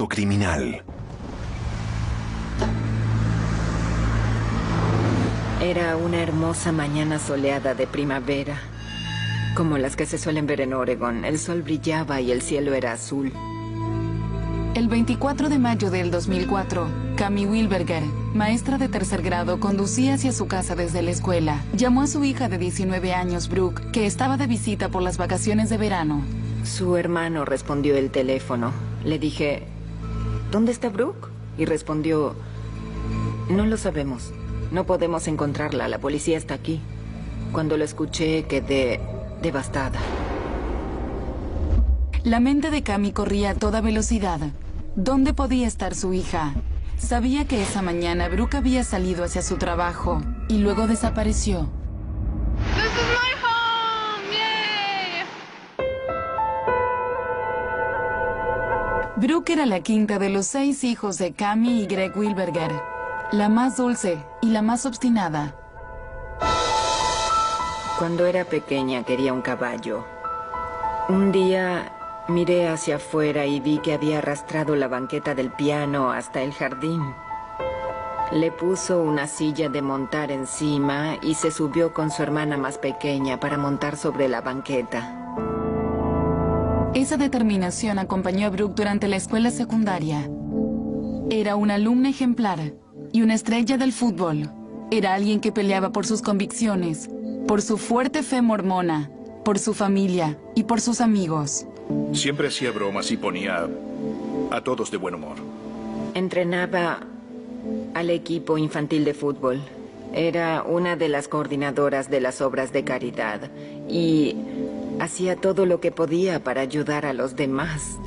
Criminal. Era una hermosa mañana soleada de primavera, como las que se suelen ver en Oregon. El sol brillaba y el cielo era azul. El 24 de mayo del 2004, Cami Wilberger, maestra de tercer grado, conducía hacia su casa desde la escuela. Llamó a su hija de 19 años, Brooke, que estaba de visita por las vacaciones de verano. Su hermano respondió el teléfono. Le dije, ¿dónde está Brooke? Y respondió, no lo sabemos. No podemos encontrarla. La policía está aquí. Cuando lo escuché, quedé devastada. La mente de Cami corría a toda velocidad. ¿Dónde podía estar su hija? Sabía que esa mañana Brooke había salido hacia su trabajo y luego desapareció. This is my home! Yay! Brooke era la quinta de los 6 hijos de Cami y Greg Wilberger, la más dulce y la más obstinada. Cuando era pequeña quería un caballo. Un día miré hacia afuera y vi que había arrastrado la banqueta del piano hasta el jardín. Le puso una silla de montar encima y se subió con su hermana más pequeña para montar sobre la banqueta. Esa determinación acompañó a Brooke durante la escuela secundaria. Era una alumna ejemplar y una estrella del fútbol. Era alguien que peleaba por sus convicciones, por su fuerte fe mormona, por su familia y por sus amigos. Siempre hacía bromas y ponía a todos de buen humor. Entrenaba al equipo infantil de fútbol. Era una de las coordinadoras de las obras de caridad y hacía todo lo que podía para ayudar a los demás.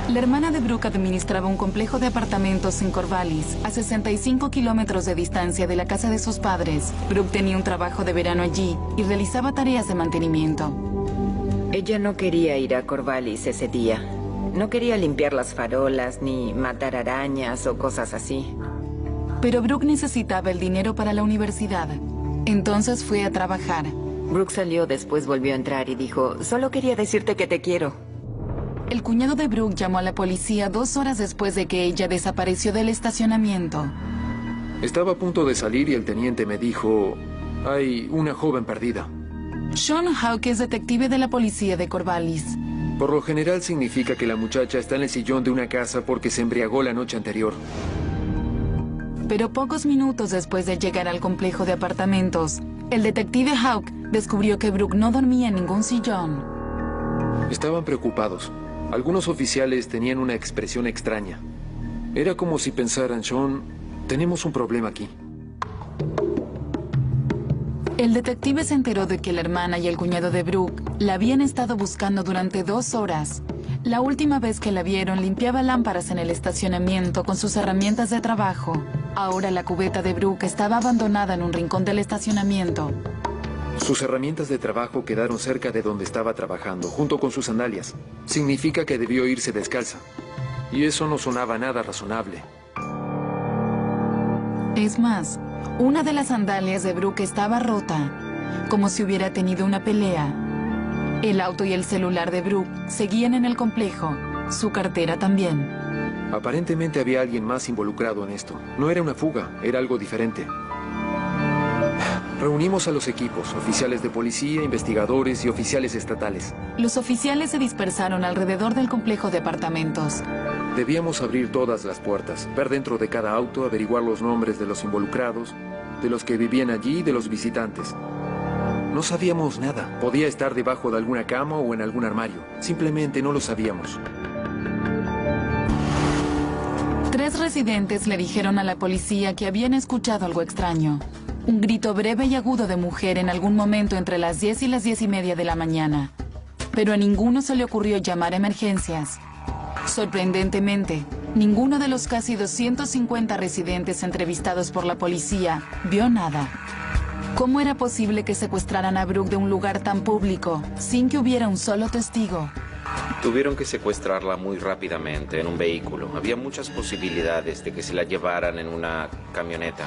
La hermana de Brooke administraba un complejo de apartamentos en Corvallis, a 65 kilómetros de distancia de la casa de sus padres. Brooke tenía un trabajo de verano allí y realizaba tareas de mantenimiento. Ella no quería ir a Corvallis ese día. No quería limpiar las farolas, ni matar arañas o cosas así. Pero Brooke necesitaba el dinero para la universidad. Entonces fue a trabajar. Brooke salió, después volvió a entrar y dijo, solo quería decirte que te quiero. El cuñado de Brooke llamó a la policía 2 horas después de que ella desapareció del estacionamiento. Estaba a punto de salir y el teniente me dijo, hay una joven perdida. Sean Hawk es detective de la policía de Corvallis. Por lo general significa que la muchacha está en el sillón de una casa porque se embriagó la noche anterior. Pero pocos minutos después de llegar al complejo de apartamentos, el detective Hawk descubrió que Brooke no dormía en ningún sillón. Estaban preocupados. Algunos oficiales tenían una expresión extraña. Era como si pensaran, Sean, tenemos un problema aquí. El detective se enteró de que la hermana y el cuñado de Brooke la habían estado buscando durante 2 horas. La última vez que la vieron limpiaba lámparas en el estacionamiento con sus herramientas de trabajo. Ahora la cubeta de Brooke estaba abandonada en un rincón del estacionamiento. Sus herramientas de trabajo quedaron cerca de donde estaba trabajando, junto con sus sandalias. Significa que debió irse descalza. Y eso no sonaba nada razonable. Es más, una de las sandalias de Brooke estaba rota, como si hubiera tenido una pelea. El auto y el celular de Brooke seguían en el complejo, su cartera también. Aparentemente había alguien más involucrado en esto. No era una fuga, era algo diferente. Reunimos a los equipos, oficiales de policía, investigadores y oficiales estatales. Los oficiales se dispersaron alrededor del complejo de apartamentos. Debíamos abrir todas las puertas, ver dentro de cada auto, averiguar los nombres de los involucrados, de los que vivían allí y de los visitantes. No sabíamos nada. Podía estar debajo de alguna cama o en algún armario. Simplemente no lo sabíamos. 3 residentes le dijeron a la policía que habían escuchado algo extraño. Un grito breve y agudo de mujer en algún momento entre las 10 y las 10:30 de la mañana. Pero a ninguno se le ocurrió llamar a emergencias. Sorprendentemente, ninguno de los casi 250 residentes entrevistados por la policía vio nada. ¿Cómo era posible que secuestraran a Brooke de un lugar tan público sin que hubiera un solo testigo? Tuvieron que secuestrarla muy rápidamente en un vehículo. Había muchas posibilidades de que se la llevaran en una camioneta.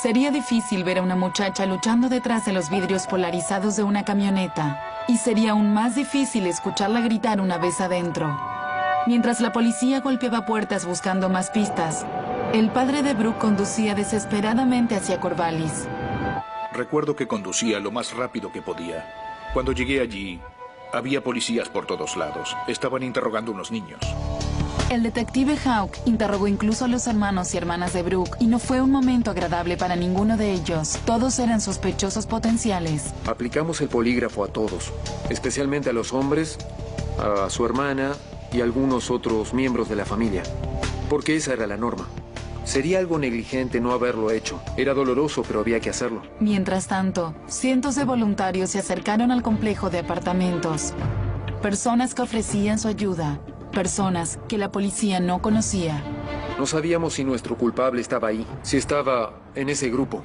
Sería difícil ver a una muchacha luchando detrás de los vidrios polarizados de una camioneta. Y sería aún más difícil escucharla gritar una vez adentro. Mientras la policía golpeaba puertas buscando más pistas, el padre de Brooke conducía desesperadamente hacia Corvallis. Recuerdo que conducía lo más rápido que podía. Cuando llegué allí, había policías por todos lados. Estaban interrogando a unos niños. El detective Hawk interrogó incluso a los hermanos y hermanas de Brooke y no fue un momento agradable para ninguno de ellos. Todos eran sospechosos potenciales. Aplicamos el polígrafo a todos, especialmente a los hombres, a su hermana y a algunos otros miembros de la familia, porque esa era la norma. Sería algo negligente no haberlo hecho. Era doloroso, pero había que hacerlo. Mientras tanto, cientos de voluntarios se acercaron al complejo de apartamentos. Personas que ofrecían su ayuda. Personas que la policía no conocía. No sabíamos si nuestro culpable estaba ahí, si estaba en ese grupo.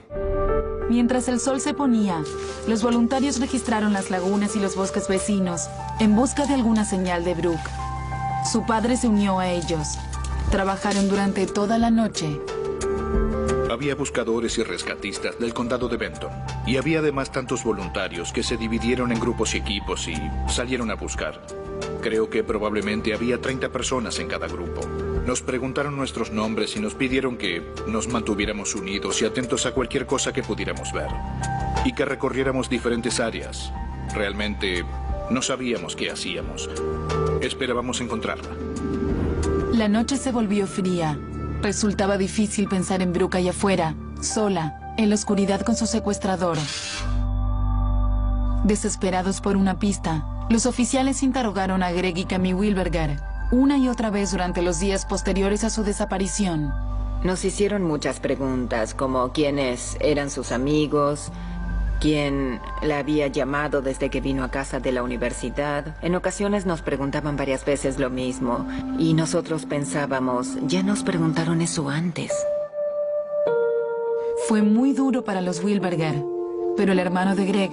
Mientras el sol se ponía, los voluntarios registraron las lagunas y los bosques vecinos en busca de alguna señal de Brooke. Su padre se unió a ellos. Trabajaron durante toda la noche. Había buscadores y rescatistas del condado de Benton. Y había además tantos voluntarios que se dividieron en grupos y equipos y salieron a buscar. Creo que probablemente había 30 personas en cada grupo. Nos preguntaron nuestros nombres y nos pidieron que nos mantuviéramos unidos y atentos a cualquier cosa que pudiéramos ver. Y que recorriéramos diferentes áreas. Realmente no sabíamos qué hacíamos. Esperábamos encontrarla. La noche se volvió fría. Resultaba difícil pensar en Brooke allá afuera, sola, en la oscuridad con su secuestrador. Desesperados por una pista, los oficiales interrogaron a Greg y Camille Wilberger una y otra vez durante los días posteriores a su desaparición. Nos hicieron muchas preguntas, como quiénes eran sus amigos, quién la había llamado desde que vino a casa de la universidad. En ocasiones nos preguntaban varias veces lo mismo, y nosotros pensábamos, ya nos preguntaron eso antes. Fue muy duro para los Wilberger, pero el hermano de Greg,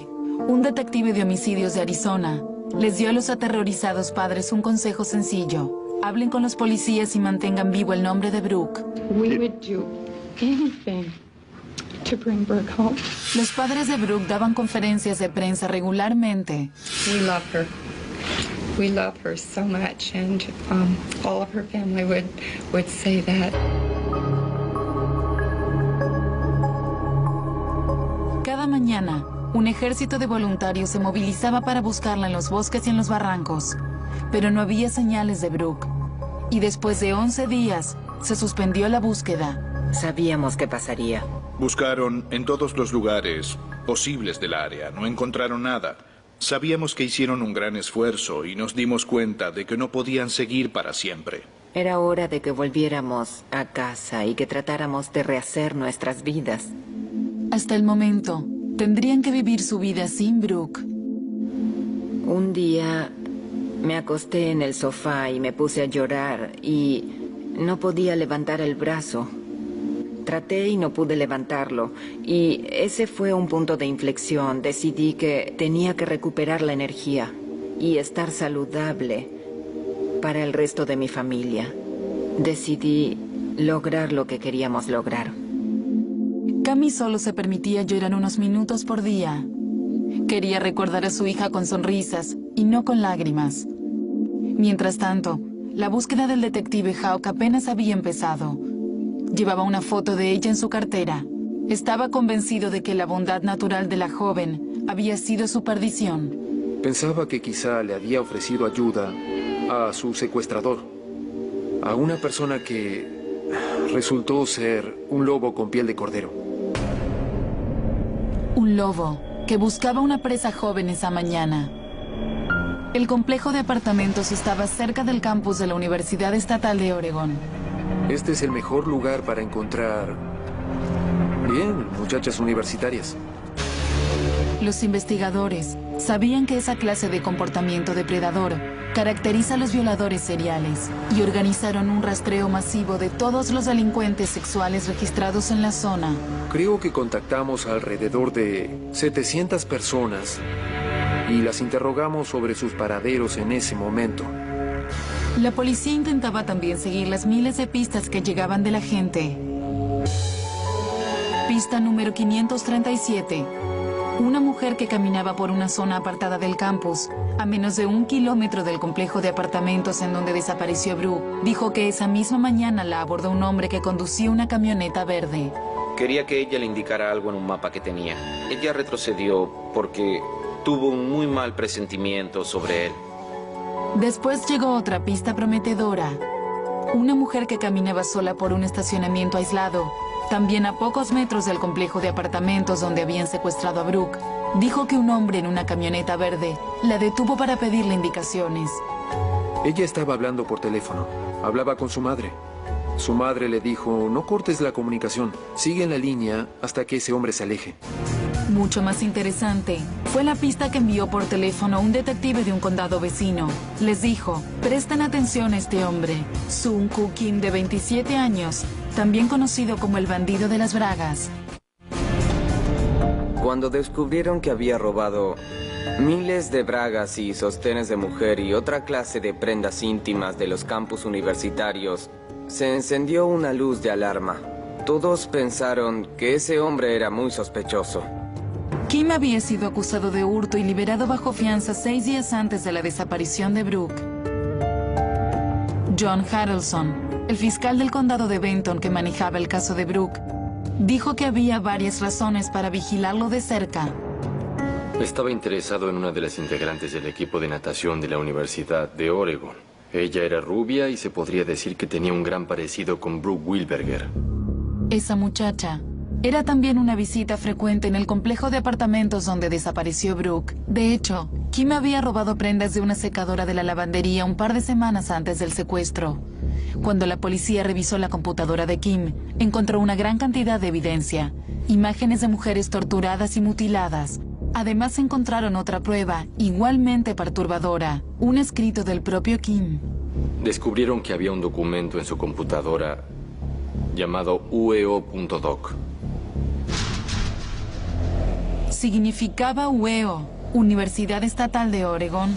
un detective de homicidios de Arizona, les dio a los aterrorizados padres un consejo sencillo. Hablen con los policías y mantengan vivo el nombre de Brooke. We would do anything to bring Brooke home. Los padres de Brooke daban conferencias de prensa regularmente. We love her. We love her so much, and all of her family would say that. Cada mañana, un ejército de voluntarios se movilizaba para buscarla en los bosques y en los barrancos, pero no había señales de Brooke. Y después de 11 días, se suspendió la búsqueda. Sabíamos qué pasaría. Buscaron en todos los lugares posibles del área. No encontraron nada. Sabíamos que hicieron un gran esfuerzo y nos dimos cuenta de que no podían seguir para siempre. Era hora de que volviéramos a casa y que tratáramos de rehacer nuestras vidas. Hasta el momento, tendrían que vivir su vida sin Brooke. Un día me acosté en el sofá y me puse a llorar y no podía levantar el brazo. Traté y no pude levantarlo, y ese fue un punto de inflexión. Decidí que tenía que recuperar la energía y estar saludable para el resto de mi familia. Decidí lograr lo que queríamos lograr. Cami solo se permitía llorar unos minutos por día. Quería recordar a su hija con sonrisas y no con lágrimas. Mientras tanto, la búsqueda del detective Hawk apenas había empezado. Llevaba una foto de ella en su cartera. Estaba convencido de que la bondad natural de la joven había sido su perdición. Pensaba que quizá le había ofrecido ayuda a su secuestrador, a una persona que resultó ser un lobo con piel de cordero. Un lobo que buscaba una presa joven esa mañana. El complejo de apartamentos estaba cerca del campus de la Universidad Estatal de Oregón. Este es el mejor lugar para encontrar, bien, muchachas universitarias. Los investigadores sabían que esa clase de comportamiento depredador caracteriza a los violadores seriales y organizaron un rastreo masivo de todos los delincuentes sexuales registrados en la zona. Creo que contactamos a alrededor de 700 personas y las interrogamos sobre sus paraderos en ese momento. La policía intentaba también seguir las miles de pistas que llegaban de la gente. Pista número 537. Una mujer que caminaba por una zona apartada del campus, a menos de 1 kilómetro del complejo de apartamentos en donde desapareció Brooke, dijo que esa misma mañana la abordó un hombre que conducía una camioneta verde. Quería que ella le indicara algo en un mapa que tenía. Ella retrocedió porque tuvo un muy mal presentimiento sobre él. Después llegó otra pista prometedora. Una mujer que caminaba sola por un estacionamiento aislado, también a pocos metros del complejo de apartamentos donde habían secuestrado a Brooke, dijo que un hombre en una camioneta verde la detuvo para pedirle indicaciones. Ella estaba hablando por teléfono. Hablaba con su madre. Su madre le dijo, no cortes la comunicación. Sigue en la línea hasta que ese hombre se aleje. Mucho más interesante fue la pista que envió por teléfono un detective de un condado vecino. Les dijo, presten atención a este hombre, Sung Koo Kim, de 27 años, también conocido como el bandido de las bragas. Cuando descubrieron que había robado miles de bragas y sostenes de mujer y otra clase de prendas íntimas de los campus universitarios, se encendió una luz de alarma. Todos pensaron que ese hombre era muy sospechoso. Kim había sido acusado de hurto y liberado bajo fianza 6 días antes de la desaparición de Brooke. John Harrelson, el fiscal del condado de Benton que manejaba el caso de Brooke, dijo que había varias razones para vigilarlo de cerca. Estaba interesado en una de las integrantes del equipo de natación de la Universidad de Oregon. Ella era rubia y se podría decir que tenía un gran parecido con Brooke Wilberger. Esa muchacha era también una visita frecuente en el complejo de apartamentos donde desapareció Brooke. De hecho, Kim había robado prendas de una secadora de la lavandería un par de semanas antes del secuestro. Cuando la policía revisó la computadora de Kim, encontró una gran cantidad de evidencia, imágenes de mujeres torturadas y mutiladas. Además encontraron otra prueba, igualmente perturbadora, un escrito del propio Kim. Descubrieron que había un documento en su computadora llamado ueo.doc. Significaba UEO, Universidad Estatal de Oregón.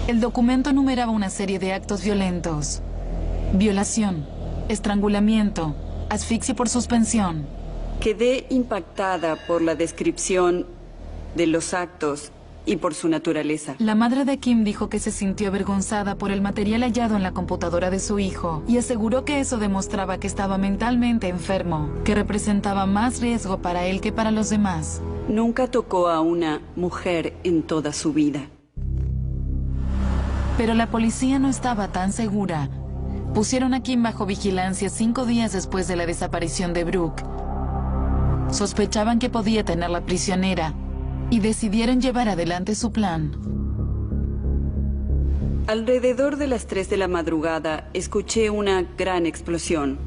El documento enumeraba una serie de actos violentos: violación, estrangulamiento, asfixia por suspensión. Quedé impactada por la descripción de los actos y por su naturaleza. La madre de Kim dijo que se sintió avergonzada por el material hallado en la computadora de su hijo y aseguró que eso demostraba que estaba mentalmente enfermo, que representaba más riesgo para él que para los demás. Nunca tocó a una mujer en toda su vida. Pero la policía no estaba tan segura. Pusieron a Kim bajo vigilancia 5 días después de la desaparición de Brooke. Sospechaban que podía tenerla prisionera y decidieron llevar adelante su plan. Alrededor de las 3 de la madrugada, escuché una gran explosión.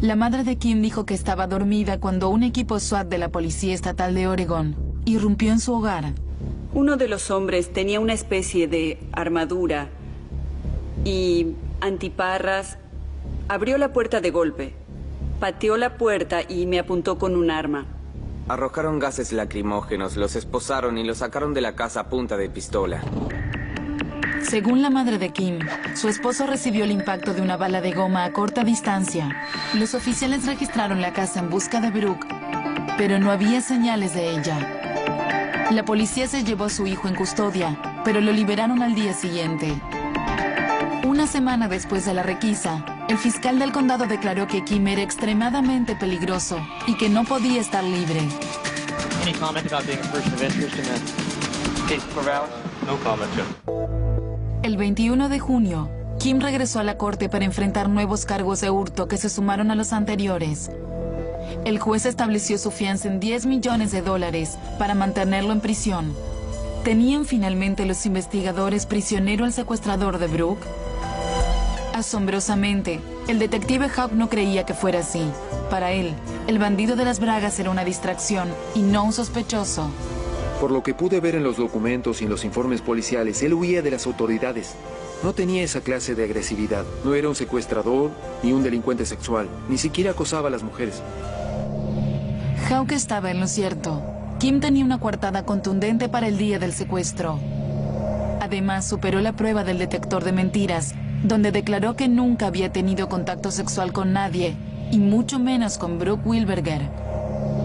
La madre de Kim dijo que estaba dormida cuando un equipo SWAT de la Policía Estatal de Oregón irrumpió en su hogar. Uno de los hombres tenía una especie de armadura y antiparras. Abrió la puerta de golpe, pateó la puerta y me apuntó con un arma. Arrojaron gases lacrimógenos, los esposaron y los sacaron de la casa a punta de pistola. Según la madre de Kim, su esposo recibió el impacto de una bala de goma a corta distancia. Los oficiales registraron la casa en busca de Brooke, pero no había señales de ella. La policía se llevó a su hijo en custodia, pero lo liberaron al día siguiente. Una semana después de la requisa, el fiscal del condado declaró que Kim era extremadamente peligroso y que no podía estar libre. Any comment about being a person of interest in the case of Corvallis? No comment, Jim. El 21 de junio, Kim regresó a la corte para enfrentar nuevos cargos de hurto que se sumaron a los anteriores. El juez estableció su fianza en $10 millones para mantenerlo en prisión. ¿Tenían finalmente los investigadores prisionero al secuestrador de Brooke? Asombrosamente, el detective Hawk no creía que fuera así. Para él, el bandido de las bragas era una distracción y no un sospechoso. Por lo que pude ver en los documentos y en los informes policiales, él huía de las autoridades. No tenía esa clase de agresividad. No era un secuestrador ni un delincuente sexual. Ni siquiera acosaba a las mujeres. Hawk estaba en lo cierto. Kim tenía una coartada contundente para el día del secuestro. Además, superó la prueba del detector de mentiras, donde declaró que nunca había tenido contacto sexual con nadie, y mucho menos con Brooke Wilberger.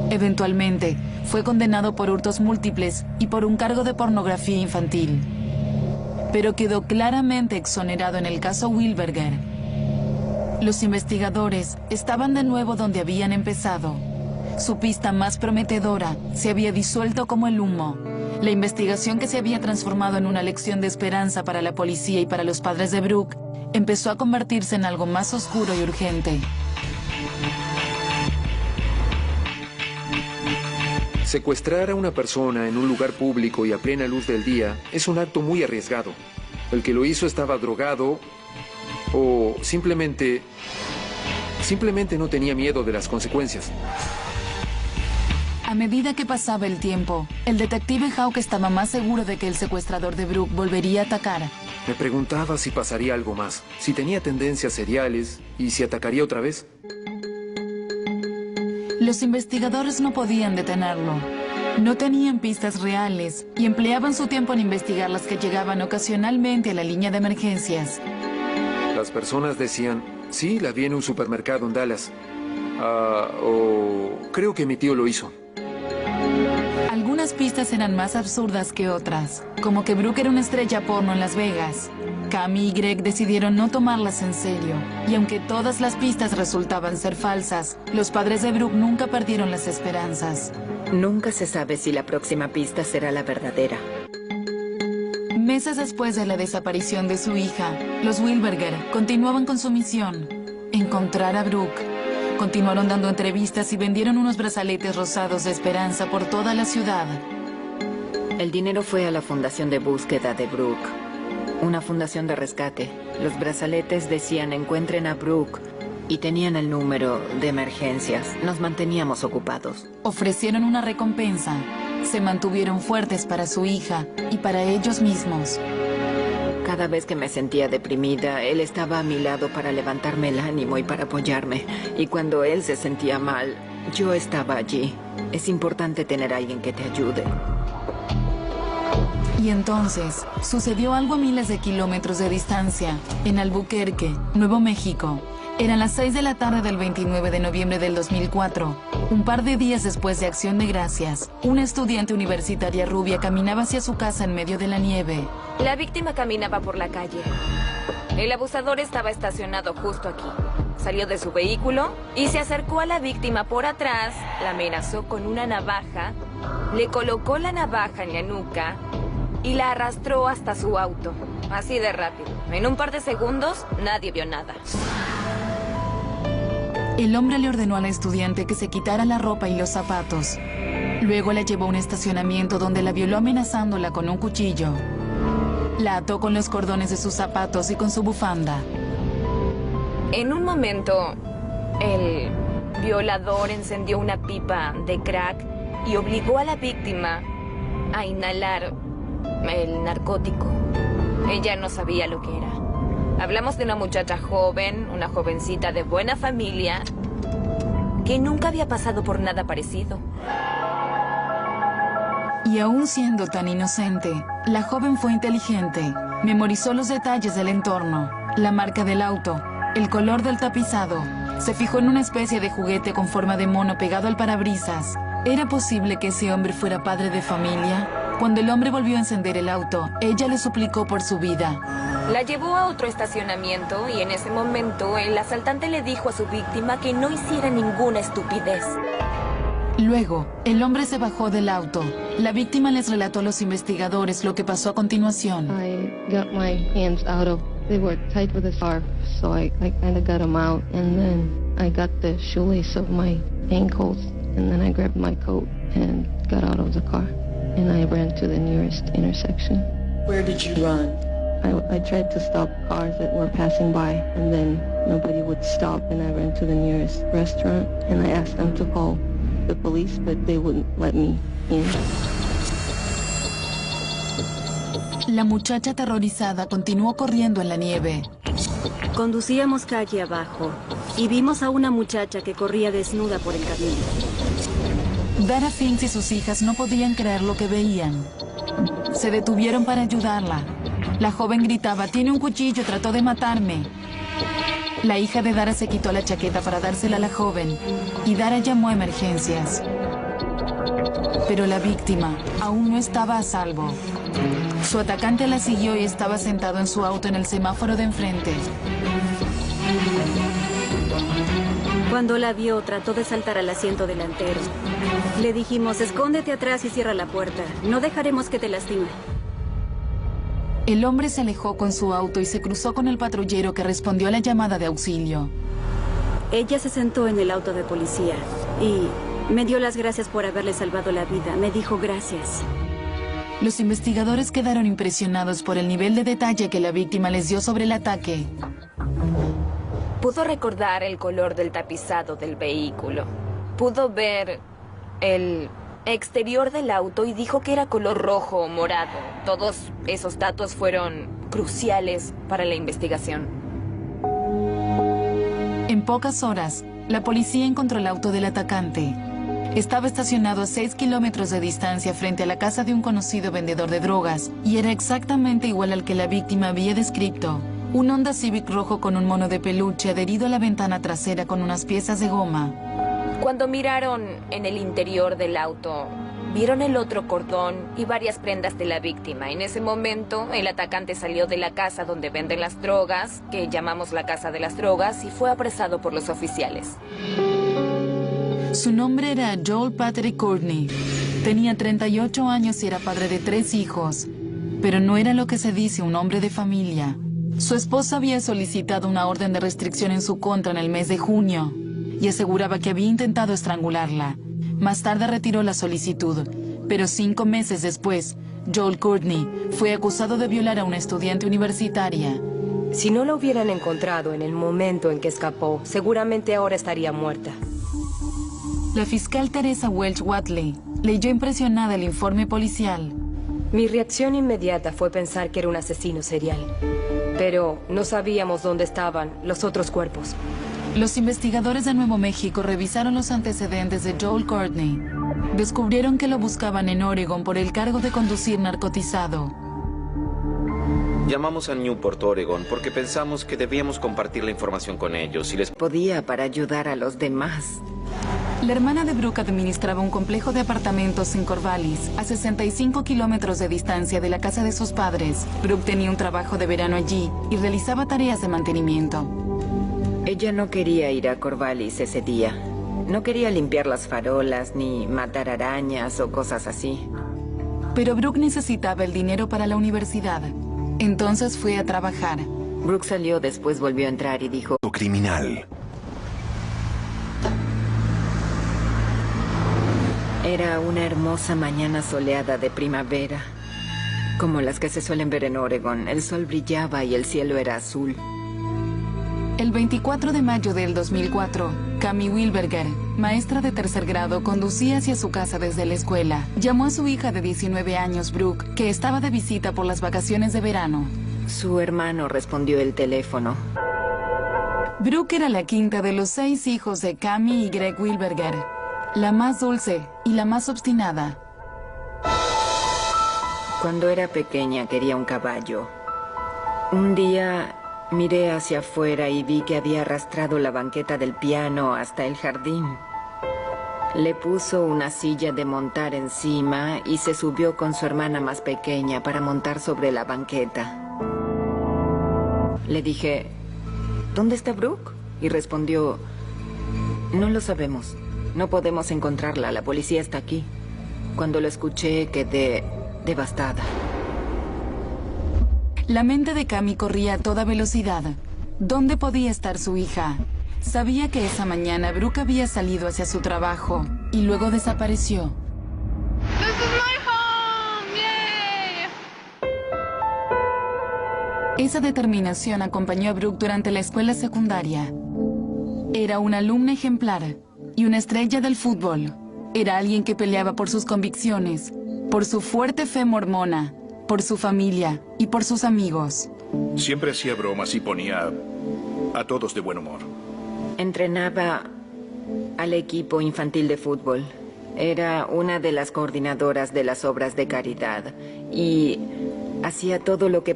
Eventualmente, fue condenado por hurtos múltiples y por un cargo de pornografía infantil. Pero quedó claramente exonerado en el caso Wilberger. Los investigadores estaban de nuevo donde habían empezado. Su pista más prometedora se había disuelto como el humo. La investigación, que se había transformado en una lección de esperanza para la policía y para los padres de Brooke, empezó a convertirse en algo más oscuro y urgente. Secuestrar a una persona en un lugar público y a plena luz del día es un acto muy arriesgado. El que lo hizo estaba drogado o simplemente no tenía miedo de las consecuencias. A medida que pasaba el tiempo, el detective Hawk estaba más seguro de que el secuestrador de Brooke volvería a atacar. Me preguntaba si pasaría algo más, si tenía tendencias seriales y si atacaría otra vez. Los investigadores no podían detenerlo. No tenían pistas reales y empleaban su tiempo en investigar las que llegaban ocasionalmente a la línea de emergencias. Las personas decían, sí, la vi en un supermercado en Dallas. O creo que mi tío lo hizo. Algunas pistas eran más absurdas que otras, como que Brooke era una estrella porno en Las Vegas. Cami y Greg decidieron no tomarlas en serio, y aunque todas las pistas resultaban ser falsas, los padres de Brooke nunca perdieron las esperanzas. Nunca se sabe si la próxima pista será la verdadera. Meses después de la desaparición de su hija, los Wilberger continuaban con su misión: encontrar a Brooke. Continuaron dando entrevistas y vendieron unos brazaletes rosados de esperanza por toda la ciudad. El dinero fue a la fundación de búsqueda de Brooke, una fundación de rescate. Los brazaletes decían encuentren a Brooke y tenían el número de emergencias. Nos manteníamos ocupados. Ofrecieron una recompensa. Se mantuvieron fuertes para su hija y para ellos mismos. Cada vez que me sentía deprimida, él estaba a mi lado para levantarme el ánimo y para apoyarme. Y cuando él se sentía mal, yo estaba allí. Es importante tener a alguien que te ayude. Y entonces, sucedió algo a miles de kilómetros de distancia, en Albuquerque, Nuevo México. Eran las 6 de la tarde del 29 de noviembre del 2004. Un par de días después de Acción de Gracias, una estudiante universitaria rubia caminaba hacia su casa en medio de la nieve. La víctima caminaba por la calle. El abusador estaba estacionado justo aquí. Salió de su vehículo y se acercó a la víctima por atrás, la amenazó con una navaja, le colocó la navaja en la nuca y la arrastró hasta su auto. Así de rápido. En un par de segundos, nadie vio nada. El hombre le ordenó a la estudiante que se quitara la ropa y los zapatos. Luego la llevó a un estacionamiento donde la violó amenazándola con un cuchillo. La ató con los cordones de sus zapatos y con su bufanda. En un momento, el violador encendió una pipa de crack y obligó a la víctima a inhalar el narcótico. Ella no sabía lo que era. Hablamos de una muchacha joven, una jovencita de buena familia, que nunca había pasado por nada parecido. Y aún siendo tan inocente, la joven fue inteligente. Memorizó los detalles del entorno, la marca del auto, el color del tapizado. Se fijó en una especie de juguete con forma de mono pegado al parabrisas. ¿Era posible que ese hombre fuera padre de familia? Cuando el hombre volvió a encender el auto, ella le suplicó por su vida. La llevó a otro estacionamiento y en ese momento el asaltante le dijo a su víctima que no hiciera ninguna estupidez. Luego, el hombre se bajó del auto. La víctima les relató a los investigadores lo que pasó a continuación. I got my hands out of, they were tied with a scarf, so I kind of got them out, and then I got the shoelace of my ankles, and then I grabbed my coat and got out of the car, and I ran to the nearest intersection. Where did you run? I tried to stop cars that were passing by, and then nobody would stop, and I ran to the nearest restaurant, and I asked them to call the police, but they wouldn't let me in. La muchacha aterrorizada continuó corriendo en la nieve. Conducíamos calle abajo y vimos a una muchacha que corría desnuda por el camino. Dara Finks y sus hijas no podían creer lo que veían. Se detuvieron para ayudarla. La joven gritaba, «Tiene un cuchillo, trató de matarme». La hija de Dara se quitó la chaqueta para dársela a la joven y Dara llamó a emergencias. Pero la víctima aún no estaba a salvo. Su atacante la siguió y estaba sentado en su auto en el semáforo de enfrente. Cuando la vio, trató de saltar al asiento delantero. Le dijimos, escóndete atrás y cierra la puerta. No dejaremos que te lastime. El hombre se alejó con su auto y se cruzó con el patrullero que respondió a la llamada de auxilio. Ella se sentó en el auto de policía y me dio las gracias por haberle salvado la vida. Me dijo gracias. Los investigadores quedaron impresionados por el nivel de detalle que la víctima les dio sobre el ataque. Pudo recordar el color del tapizado del vehículo. Pudo ver el exterior del auto y dijo que era color rojo o morado. Todos esos datos fueron cruciales para la investigación. En pocas horas, la policía encontró el auto del atacante. Estaba estacionado a 6 kilómetros de distancia frente a la casa de un conocido vendedor de drogas y era exactamente igual al que la víctima había descrito. Un Honda Civic rojo con un mono de peluche adherido a la ventana trasera con unas piezas de goma. Cuando miraron en el interior del auto, vieron el otro cordón y varias prendas de la víctima. En ese momento, el atacante salió de la casa donde venden las drogas, que llamamos la Casa de las Drogas, y fue apresado por los oficiales. Su nombre era Joel Patrick Courtney. Tenía 38 años y era padre de 3 hijos. Pero no era lo que se dice un hombre de familia. Su esposa había solicitado una orden de restricción en su contra en el mes de junio y aseguraba que había intentado estrangularla. Más tarde retiró la solicitud, pero 5 meses después, Joel Courtney fue acusado de violar a una estudiante universitaria. Si no la hubieran encontrado en el momento en que escapó, seguramente ahora estaría muerta. La fiscal Teresa Welch Watley leyó impresionada el informe policial. Mi reacción inmediata fue pensar que era un asesino serial, pero no sabíamos dónde estaban los otros cuerpos. Los investigadores de Nuevo México revisaron los antecedentes de Joel Courtney. Descubrieron que lo buscaban en Oregon por el cargo de conducir narcotizado. Llamamos a Newport, Oregon, porque pensamos que debíamos compartir la información con ellos y les podía para ayudar a los demás. La hermana de Brooke administraba un complejo de apartamentos en Corvallis, a 65 kilómetros de distancia de la casa de sus padres. Brooke tenía un trabajo de verano allí y realizaba tareas de mantenimiento. Ella no quería ir a Corvallis ese día. No quería limpiar las farolas, ni matar arañas o cosas así. Pero Brooke necesitaba el dinero para la universidad. Entonces fue a trabajar. Brooke salió, después volvió a entrar y dijo... Criminal. Era una hermosa mañana soleada de primavera, como las que se suelen ver en Oregon. El sol brillaba y el cielo era azul. El 24 de mayo del 2004, Cami Wilberger, maestra de 3er grado, conducía hacia su casa desde la escuela. Llamó a su hija de 19 años, Brooke, que estaba de visita por las vacaciones de verano. Su hermano respondió el teléfono. Brooke era la quinta de los 6 hijos de Cami y Greg Wilberger, la más dulce y la más obstinada. Cuando era pequeña quería un caballo. Un día miré hacia afuera y vi que había arrastrado la banqueta del piano hasta el jardín. Le puso una silla de montar encima y se subió con su hermana más pequeña para montar sobre la banqueta. Le dije, ¿dónde está Brooke? Y respondió, no lo sabemos. No podemos encontrarla, la policía está aquí. Cuando lo escuché, quedé devastada. La mente de Cami corría a toda velocidad. ¿Dónde podía estar su hija? Sabía que esa mañana Brooke había salido hacia su trabajo y luego desapareció. This is my home! Yay! Esa determinación acompañó a Brooke durante la escuela secundaria. Era una alumna ejemplar y una estrella del fútbol. Era alguien que peleaba por sus convicciones, por su fuerte fe mormona, por su familia y por sus amigos. Siempre hacía bromas y ponía a todos de buen humor. Entrenaba al equipo infantil de fútbol. Era una de las coordinadoras de las obras de caridad y hacía todo lo que